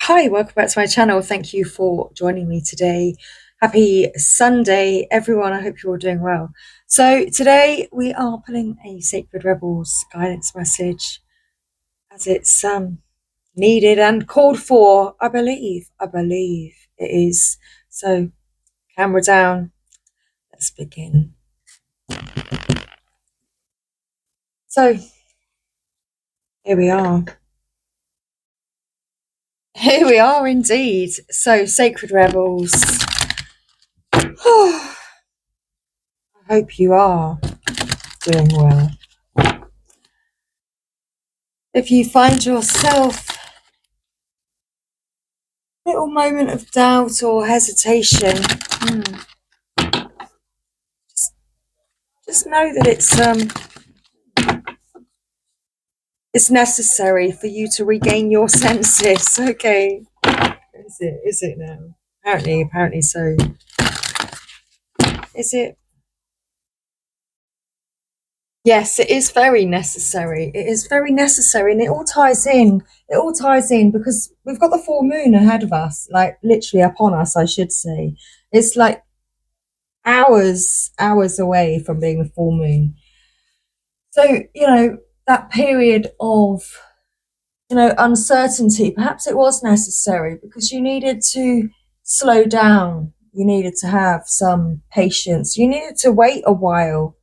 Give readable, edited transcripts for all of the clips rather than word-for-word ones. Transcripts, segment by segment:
Hi, welcome back to my channel. Thank you for joining me today. Happy Sunday, everyone. I hope you're all doing well. So today we are pulling a Sacred Rebels guidance message as it's needed and called for. I believe it is. So camera down. Let's begin. So here we are. Here we are indeed. So Sacred Rebels. I hope you are doing well. If you find yourself a little moment of doubt or hesitation, just know that it's necessary for you to regain your senses. Okay, is it now? Apparently so. Is it? Yes, it is very necessary. It is very necessary, and it all ties in. It all ties in because we've got the full moon ahead of us, like literally upon us, I should say. It's like hours away from being the full moon. So, that period of, uncertainty, perhaps it was necessary because you needed to slow down. You needed to have some patience. You needed to wait a while.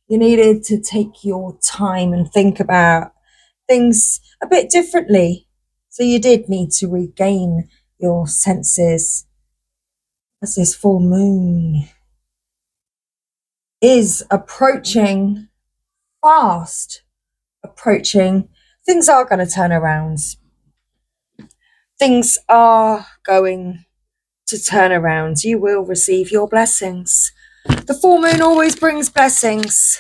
You needed to take your time and think about things a bit differently. So you did need to regain your senses as this full moon is approaching, fast approaching. Things are going to turn around. Things are going to turn around. You will receive your blessings. The full moon always brings blessings.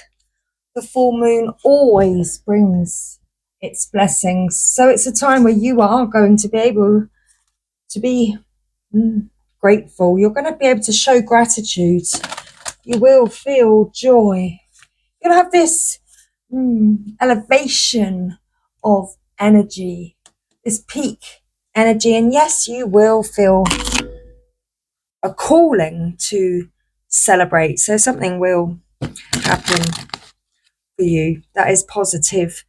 The full moon always brings its blessings. So it's a time where you are going to be able to be grateful. You're going to be able to show gratitude. You will feel joy. You'll have this elevation of energy, this peak energy, and yes, you will feel a calling to celebrate. So something will happen for you that is positive,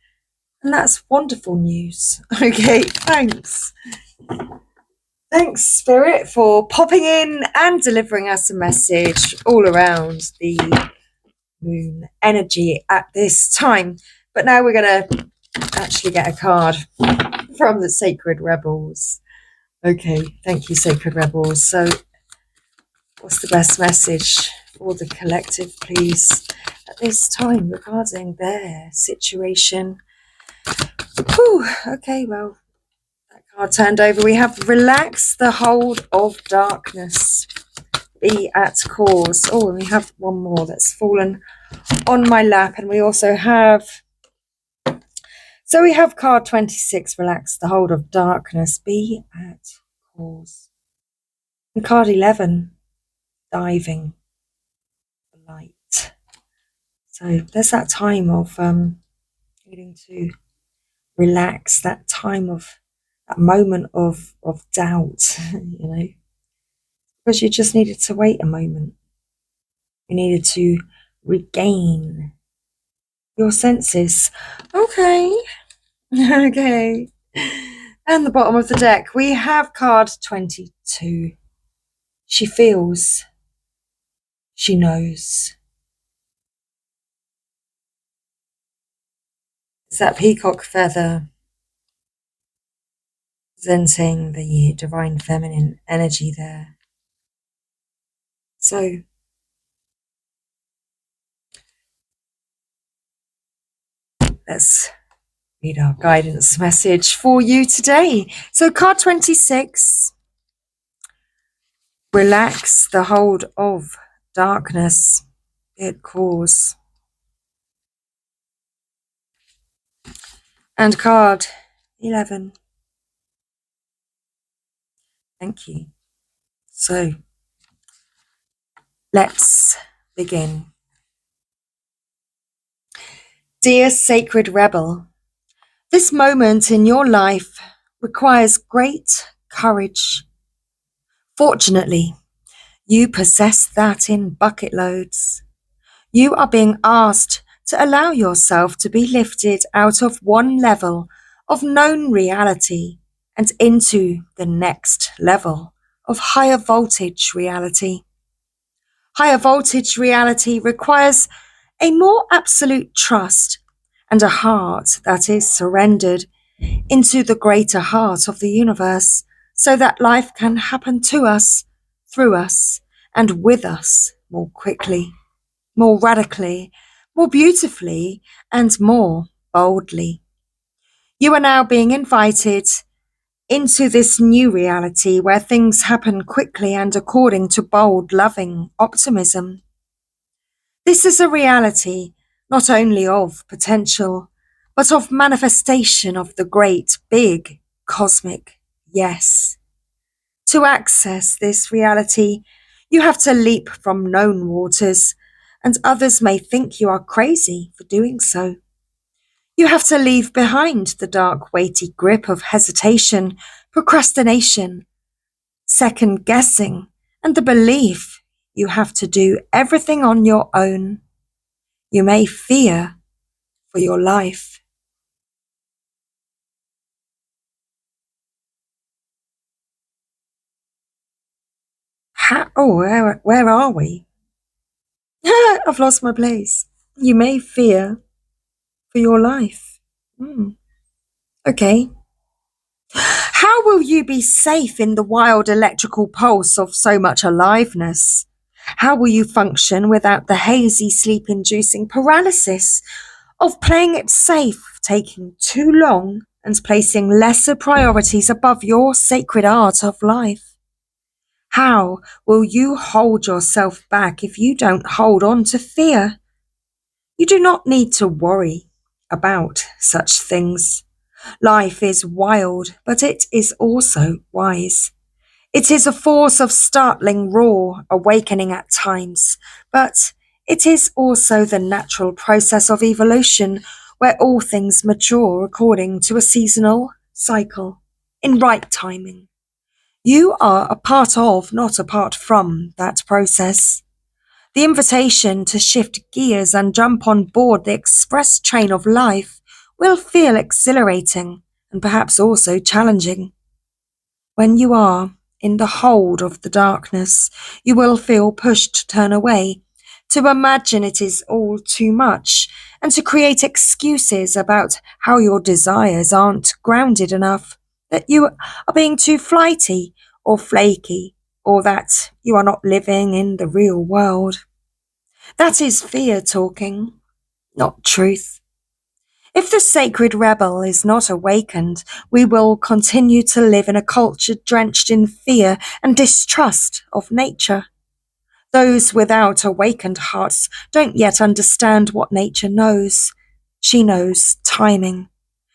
and that's wonderful news. Okay, thanks Spirit, for popping in and delivering us a message all around the moon energy at this time. But now we're going to actually get a card from the Sacred Rebels. Okay, thank you, Sacred Rebels. So what's the best message for the collective, please, at this time regarding their situation? Whew, okay, well, that card turned over. We have relax the hold of darkness. Be at cause. Oh, and we have one more that's fallen on my lap, and we also have, so we have card 26, relax the hold of darkness, be at cause, and card 11, diving the light. So there's that time of needing to relax, that time of, that moment of doubt, because you just needed to wait a moment. You needed to regain your senses. Okay. Okay. And the bottom of the deck, we have card 22. She feels. She knows. It's that peacock feather presenting the divine feminine energy there. So let's read our guidance message for you today. So card 26, relax the hold of darkness, it cause. And card 11, thank you. So let's begin. Dear Sacred Rebel, this moment in your life requires great courage. Fortunately, you possess that in bucket loads. You are being asked to allow yourself to be lifted out of one level of known reality and into the next level of higher voltage reality. Higher voltage reality requires a more absolute trust and a heart that is surrendered into the greater heart of the universe so that life can happen to us, through us, and with us more quickly, more radically, more beautifully, and more boldly. You are now being invited into this new reality where things happen quickly and according to bold, loving optimism. This is a reality not only of potential, but of manifestation of the great, big, cosmic yes. To access this reality, you have to leap from known waters, and others may think you are crazy for doing so. You have to leave behind the dark, weighty grip of hesitation, procrastination, second guessing, and the belief you have to do everything on your own. You may fear for your life. Where are we? I've lost my place. You may fear for your life. Okay. How will you be safe in the wild electrical pulse of so much aliveness? How will you function without the hazy sleep-inducing paralysis of playing it safe, taking too long, and placing lesser priorities above your sacred art of life? How will you hold yourself back if you don't hold on to fear? You do not need to worry about such things. Life is wild, but it is also wise. It is a force of startling raw awakening at times, but it is also the natural process of evolution where all things mature according to a seasonal cycle, in right timing. You are a part of, not apart from, that process. The invitation to shift gears and jump on board the express train of life will feel exhilarating and perhaps also challenging. When you are in the hold of the darkness, you will feel pushed to turn away, to imagine it is all too much, and to create excuses about how your desires aren't grounded enough, that you are being too flighty or flaky, or that you are not living in the real world. That is fear talking, not truth. If the sacred rebel is not awakened, we will continue to live in a culture drenched in fear and distrust of nature. Those without awakened hearts don't yet understand what nature knows. She knows timing.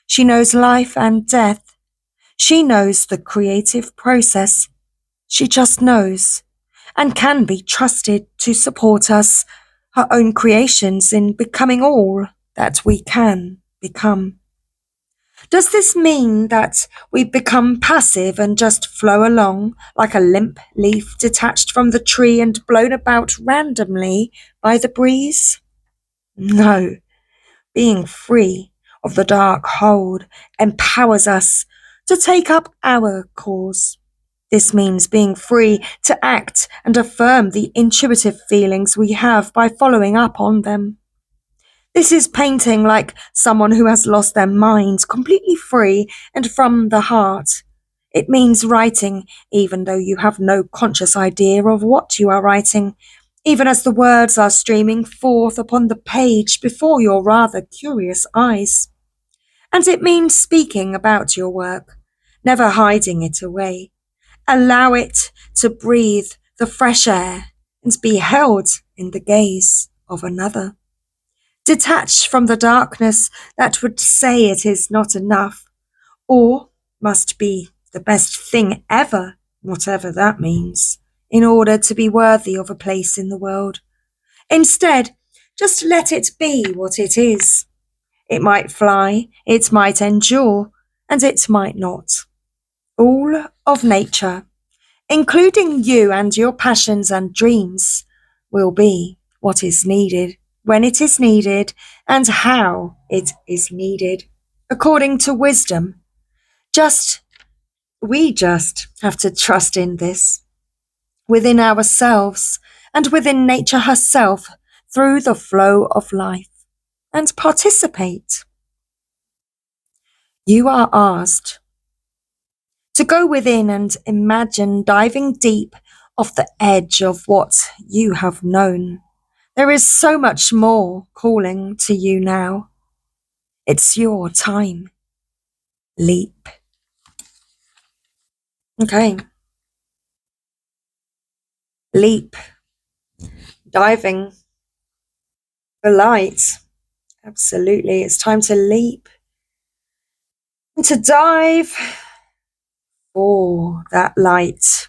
She knows life and death. She knows the creative process. She just knows and can be trusted to support us, her own creations, in becoming all that we can become. Does this mean that we become passive and just flow along like a limp leaf detached from the tree and blown about randomly by the breeze? No. Being free of the dark hold empowers us to take up our cause. This means being free to act and affirm the intuitive feelings we have by following up on them. This is painting like someone who has lost their mind, completely free and from the heart. It means writing even though you have no conscious idea of what you are writing, even as the words are streaming forth upon the page before your rather curious eyes. And it means speaking about your work, never hiding it away. Allow it to breathe the fresh air and be held in the gaze of another. Detach from the darkness that would say it is not enough, or must be the best thing ever, whatever that means, in order to be worthy of a place in the world. Instead, just let it be what it is. It might fly, it might endure, and it might not. All of nature, including you and your passions and dreams, will be what is needed, when it is needed, and how it is needed, according to wisdom. We just have to trust in this, within ourselves and within nature herself, through the flow of life, and participate. You are asked to go within and imagine diving deep off the edge of what you have known. There is so much more calling to you now. It's your time. Leap. Okay. Leap. Diving for light. Absolutely. It's time to leap and to dive for that light.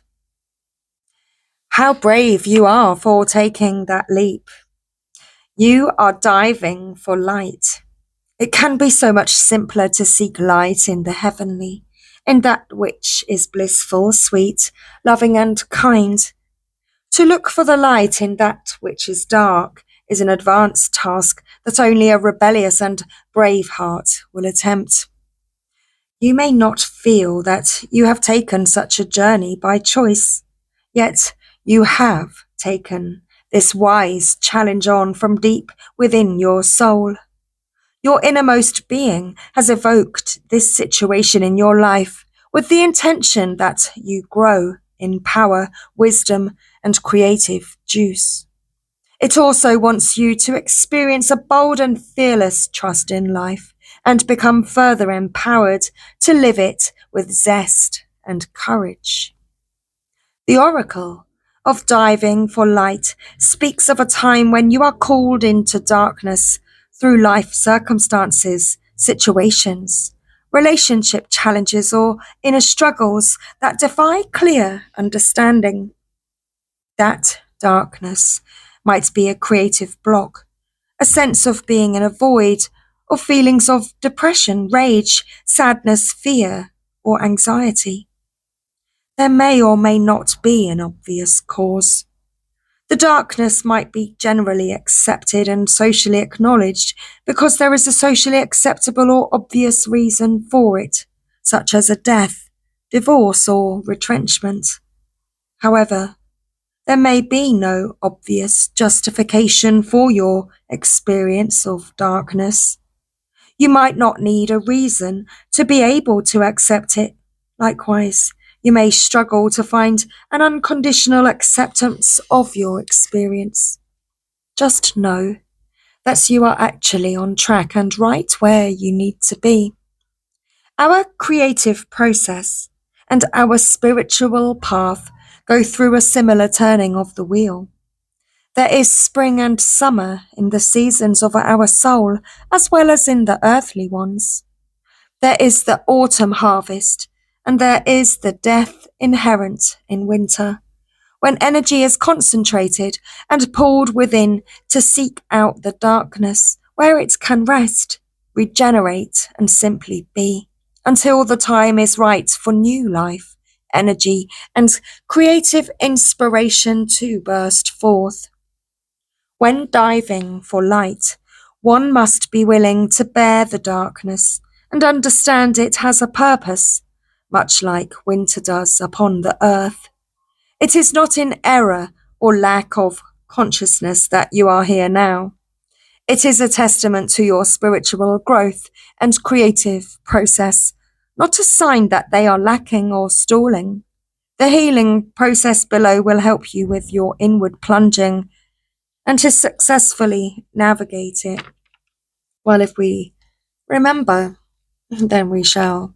How brave you are for taking that leap. You are diving for light. It can be so much simpler to seek light in the heavenly, in that which is blissful, sweet, loving and kind. To look for the light in that which is dark is an advanced task that only a rebellious and brave heart will attempt. You may not feel that you have taken such a journey by choice, yet you have taken this wise challenge on from deep within your soul. Your innermost being has evoked this situation in your life with the intention that you grow in power, wisdom, and creative juice. It also wants you to experience a bold and fearless trust in life and become further empowered to live it with zest and courage. The oracle of diving for light speaks of a time when you are called into darkness through life circumstances, situations, relationship challenges, or inner struggles that defy clear understanding. That darkness might be a creative block, a sense of being in a void, or feelings of depression, rage, sadness, fear, or anxiety. There may or may not be an obvious cause. The darkness might be generally accepted and socially acknowledged because there is a socially acceptable or obvious reason for it, such as a death, divorce, or retrenchment. However, there may be no obvious justification for your experience of darkness. You might not need a reason to be able to accept it. Likewise, you may struggle to find an unconditional acceptance of your experience. Just know that you are actually on track and right where you need to be. Our creative process and our spiritual path go through a similar turning of the wheel. There is spring and summer in the seasons of our soul as well as in the earthly ones. There is the autumn harvest, and there is the death inherent in winter, when energy is concentrated and pulled within to seek out the darkness where it can rest, regenerate, and simply be, until the time is right for new life, energy, and creative inspiration to burst forth. When diving for light, one must be willing to bear the darkness and understand it has a purpose, much like winter does upon the earth. It is not in error or lack of consciousness that you are here now. It is a testament to your spiritual growth and creative process, not a sign that they are lacking or stalling. The healing process below will help you with your inward plunging and to successfully navigate it. Well, if we remember, then we shall.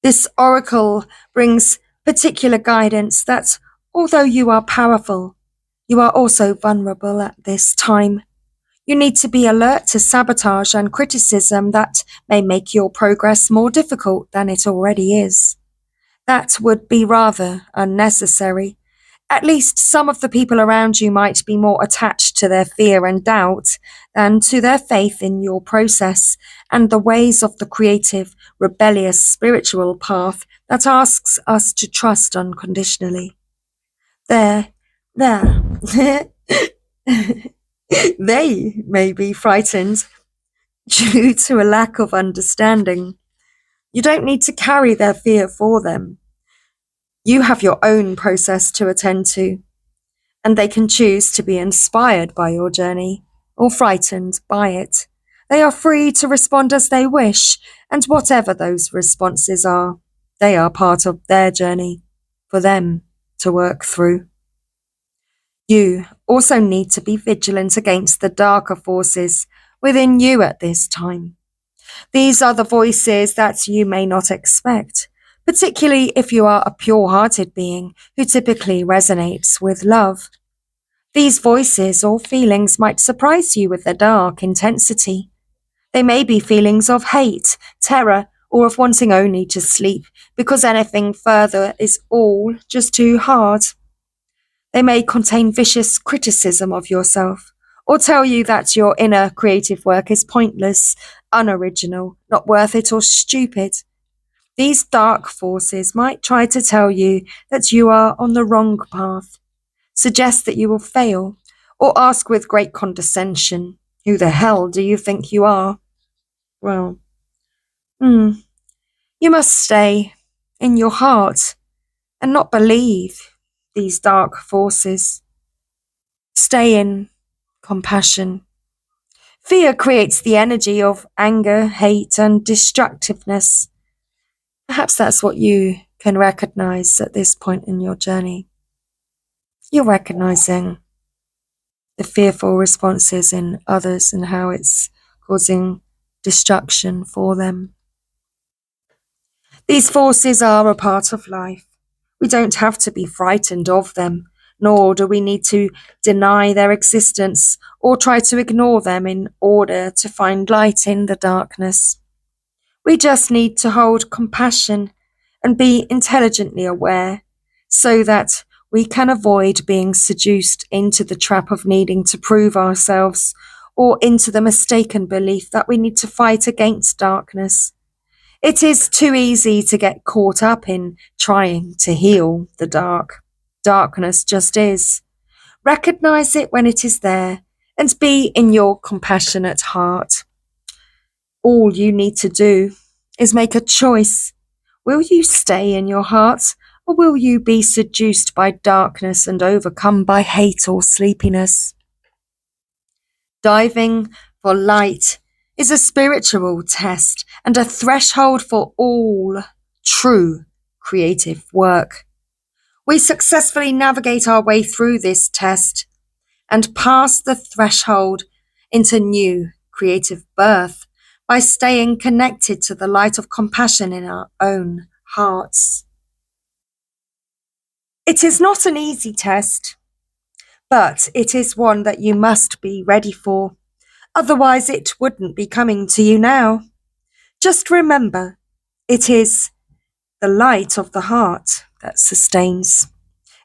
This oracle brings particular guidance that although you are powerful, you are also vulnerable at this time. You need to be alert to sabotage and criticism that may make your progress more difficult than it already is. That would be rather unnecessary. At least some of the people around you might be more attached to their fear and doubt than to their faith in your process and the ways of the creative, rebellious spiritual path that asks us to trust unconditionally. There, they may be frightened due to a lack of understanding. You don't need to carry their fear for them. You have your own process to attend to, and they can choose to be inspired by your journey or frightened by it. They are free to respond as they wish, and whatever those responses are, they are part of their journey for them to work through. You also need to be vigilant against the darker forces within you at this time. These are the voices that you may not expect, particularly if you are a pure-hearted being who typically resonates with love. These voices or feelings might surprise you with their dark intensity. They may be feelings of hate, terror, or of wanting only to sleep because anything further is all just too hard. They may contain vicious criticism of yourself, or tell you that your inner creative work is pointless, unoriginal, not worth it, or stupid. These dark forces might try to tell you that you are on the wrong path, suggest that you will fail, or ask with great condescension, "Who the hell do you think you are?" Well, you must stay in your heart and not believe these dark forces. Stay in compassion. Fear creates the energy of anger, hate, and destructiveness. Perhaps that's what you can recognize at this point in your journey. You're recognizing the fearful responses in others and how it's causing destruction for them. These forces are a part of life. We don't have to be frightened of them, nor do we need to deny their existence or try to ignore them in order to find light in the darkness. We just need to hold compassion and be intelligently aware so that we can avoid being seduced into the trap of needing to prove ourselves or into the mistaken belief that we need to fight against darkness. It is too easy to get caught up in trying to heal the dark. Darkness just is. Recognize it when it is there and be in your compassionate heart. All you need to do is make a choice. Will you stay in your heart, or will you be seduced by darkness and overcome by hate or sleepiness? Diving for light is a spiritual test and a threshold for all true creative work. We successfully navigate our way through this test and pass the threshold into new creative birth by staying connected to the light of compassion in our own hearts. It is not an easy test, but it is one that you must be ready for. Otherwise, it wouldn't be coming to you now. Just remember, it is the light of the heart that sustains.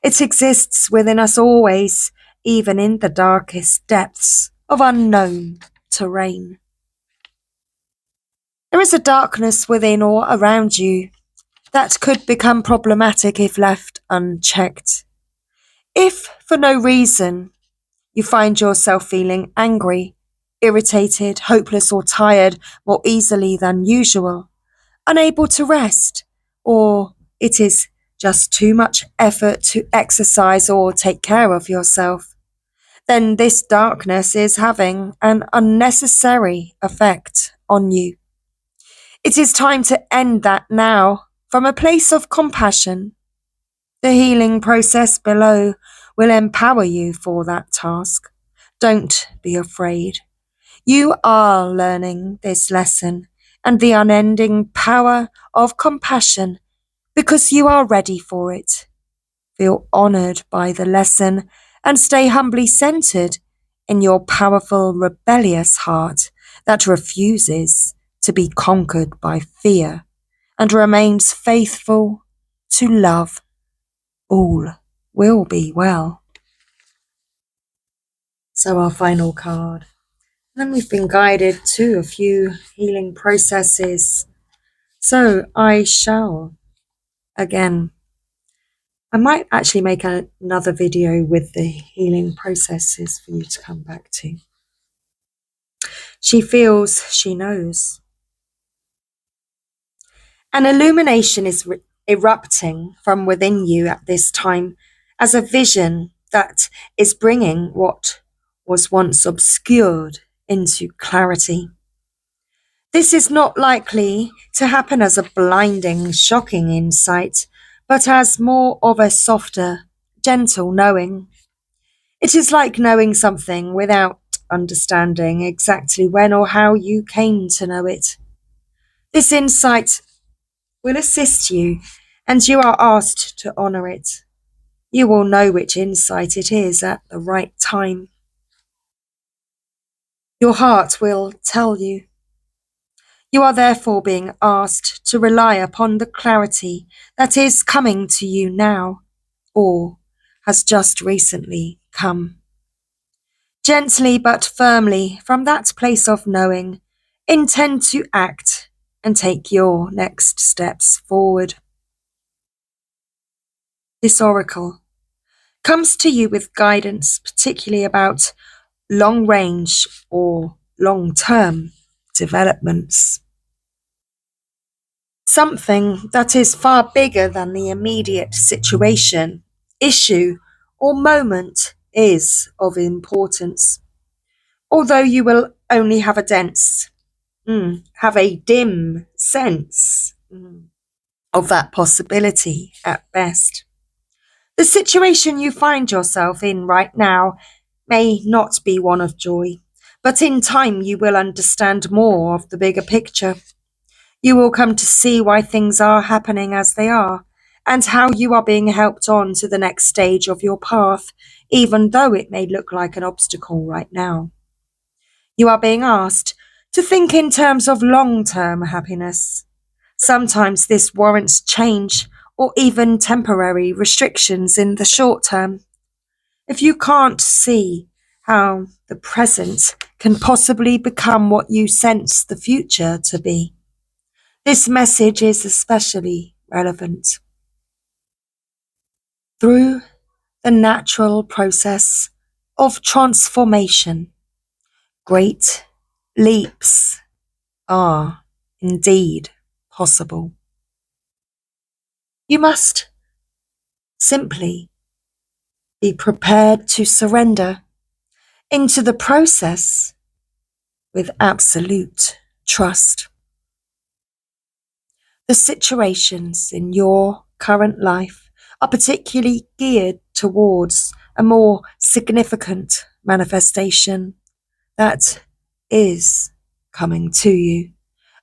It exists within us always, even in the darkest depths of unknown terrain. There is a darkness within or around you that could become problematic if left unchecked. If, for no reason, you find yourself feeling angry, irritated, hopeless, or tired more easily than usual, unable to rest, or it is just too much effort to exercise or take care of yourself, then this darkness is having an unnecessary effect on you. It is time to end that now from a place of compassion. The healing process below will empower you for that task. Don't be afraid. You are learning this lesson and the unending power of compassion because you are ready for it. Feel honored by the lesson and stay humbly centered in your powerful, rebellious heart that refuses to be conquered by fear and remains faithful to love all will be well. So our final card. Then we've been guided to a few healing processes. So I shall, again, I might actually make another video with the healing processes for you to come back to. She feels, she knows. An illumination is erupting from within you at this time as a vision that is bringing what was once obscured into clarity. This is not likely to happen as a blinding, shocking insight, but as more of a softer, gentle knowing. It is like knowing something without understanding exactly when or how you came to know it. This insight will assist you, and you are asked to honour it. You will know which insight it is at the right time. Your heart will tell you. You are therefore being asked to rely upon the clarity that is coming to you now, or has just recently come. Gently but firmly, from that place of knowing, intend to act and take your next steps forward. This oracle comes to you with guidance, particularly about long-range or long-term developments. Something that is far bigger than the immediate situation, issue, or moment is of importance. Although you will only have have a dim sense of that possibility at best. The situation you find yourself in right now may not be one of joy, but in time you will understand more of the bigger picture. You will come to see why things are happening as they are, and how you are being helped on to the next stage of your path, even though it may look like an obstacle right now. You are being asked to think in terms of long-term happiness. Sometimes this warrants change or even temporary restrictions in the short term. If you can't see how the present can possibly become what you sense the future to be, this message is especially relevant. Through the natural process of transformation, great leaps are indeed possible. You must simply be prepared to surrender into the process with absolute trust. The situations in your current life are particularly geared towards a more significant manifestation that is coming to you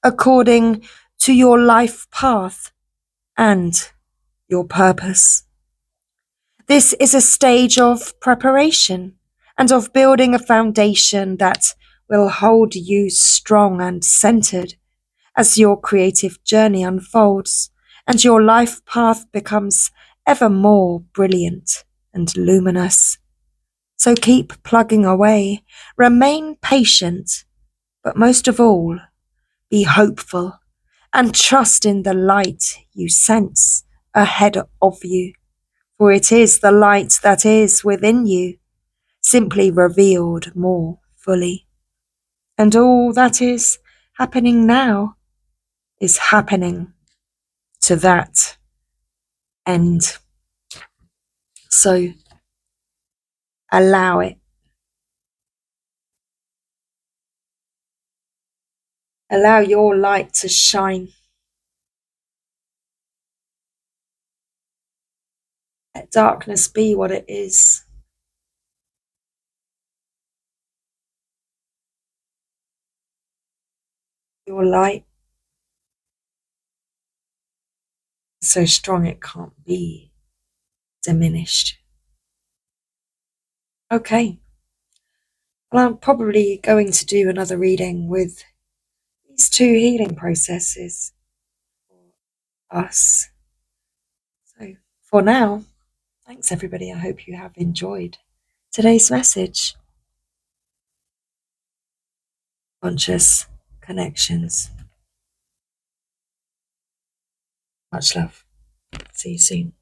according to your life path and your purpose. This is a stage of preparation and of building a foundation that will hold you strong and centered as your creative journey unfolds and your life path becomes ever more brilliant and luminous. So keep plugging away, remain patient, but most of all, be hopeful and trust in the light you sense ahead of you, for it is the light that is within you, simply revealed more fully. And all that is happening now is happening to that end. So allow it. Allow your light to shine. Let darkness be what it is. Your light is so strong it can't be diminished. Okay. Well, I'm probably going to do another reading with these two healing processes for us. So for now, Thanks, everybody. I hope you have enjoyed today's message. Conscious connections. Much love. See you soon.